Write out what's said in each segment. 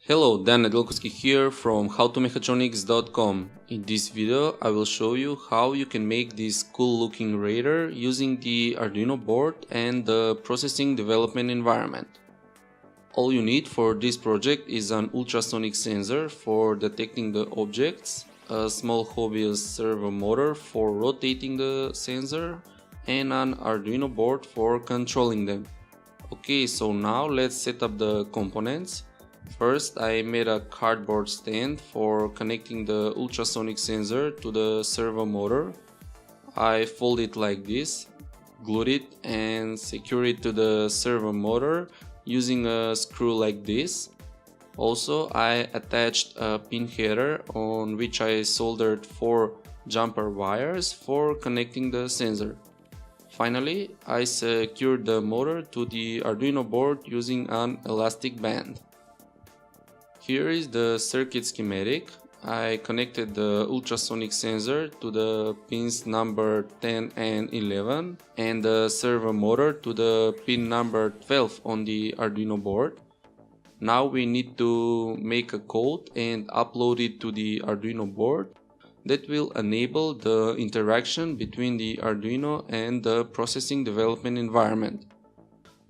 Hello, Dan Nedlkovski here from howtomechatronics.com. In this video I will show you how you can make this cool looking radar using the Arduino board and the processing development environment. All you need for this project is an ultrasonic sensor for detecting the objects, a small hobbyist servo motor for rotating the sensor, and an Arduino board for controlling them. Okay, so now let's set up the components. First, I made a cardboard stand for connecting the ultrasonic sensor to the servo motor. I fold it like this, glued it and secure it to the servo motor using a screw like this. Also, I attached a pin header on which I soldered 4 jumper wires for connecting the sensor. Finally, I secured the motor to the Arduino board using an elastic band. Here is the circuit schematic. I connected the ultrasonic sensor to the pins number 10 and 11 and the servo motor to the pin number 12 on the Arduino board. Now we need to make a code and upload it to the Arduino board that will enable the interaction between the Arduino and the processing development environment.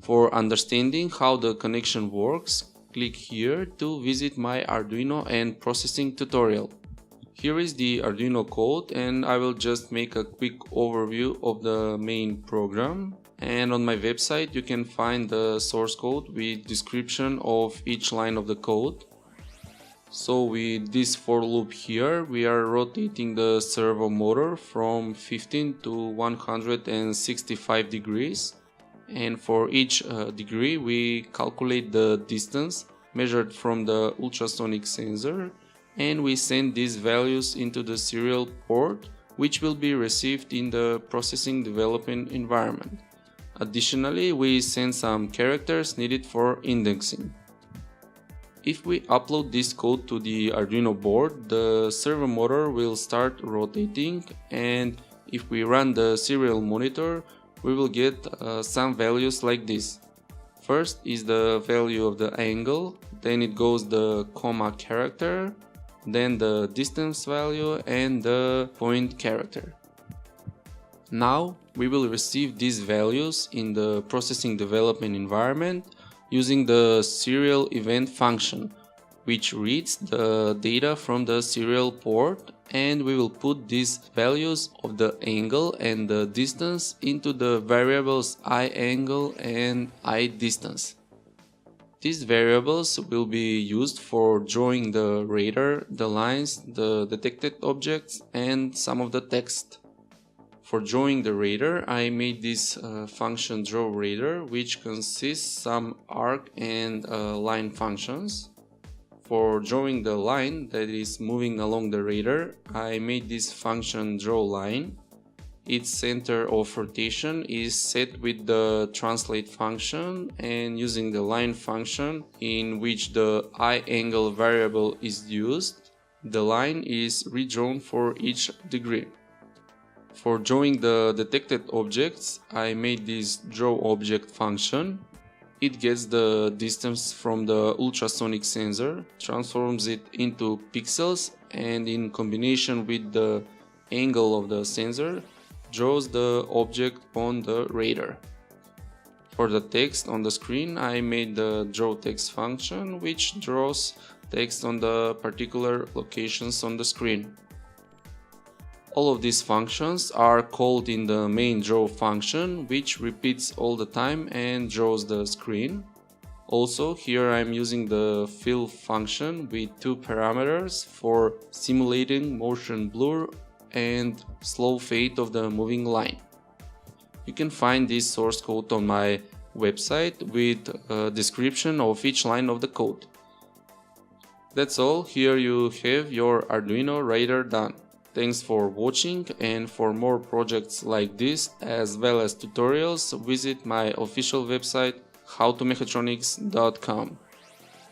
For understanding how the connection works, click here to visit my Arduino and processing tutorial. Here is the Arduino code and I will just make a quick overview of the main program. And on my website you can find the source code with description of each line of the code. So with this for loop here, we are rotating the servo motor from 15 to 165 degrees. And for each degree we calculate the distance measured from the ultrasonic sensor and we send these values into the serial port, which will be received in the processing development environment. Additionally, we send some characters needed for indexing. If we upload this code to the Arduino board, the servo motor will start rotating, and if we run the serial monitor, we will get some values like this. First is the value of the angle, then it goes the comma character, then the distance value and the point character. Now we will receive these values in the processing development environment using the serial event function, which reads the data from the serial port, and we will put these values of the angle and the distance into the variables iAngle and iDistance. These variables will be used for drawing the radar, the lines, the detected objects, and some of the text. For drawing the radar, I made this function drawRadar, which consists some arc and line functions. For drawing the line that is moving along the radar, I made this function drawLine. Its center of rotation is set with the translate function, and using the line function in which the iAngle variable is used, the line is redrawn for each degree. For drawing the detected objects, I made this drawObject function. It gets the distance from the ultrasonic sensor, transforms it into pixels, and in combination with the angle of the sensor, draws the object on the radar. For the text on the screen, I made the drawText function, which draws text on the particular locations on the screen. All of these functions are called in the main draw function, which repeats all the time and draws the screen. Also, here I'm using the fill function with 2 parameters for simulating motion blur and slow fade of the moving line. You can find this source code on my website with a description of each line of the code. That's all. Here you have your Arduino radar done. Thanks for watching, and for more projects like this as well as tutorials, visit my official website howtomechatronics.com.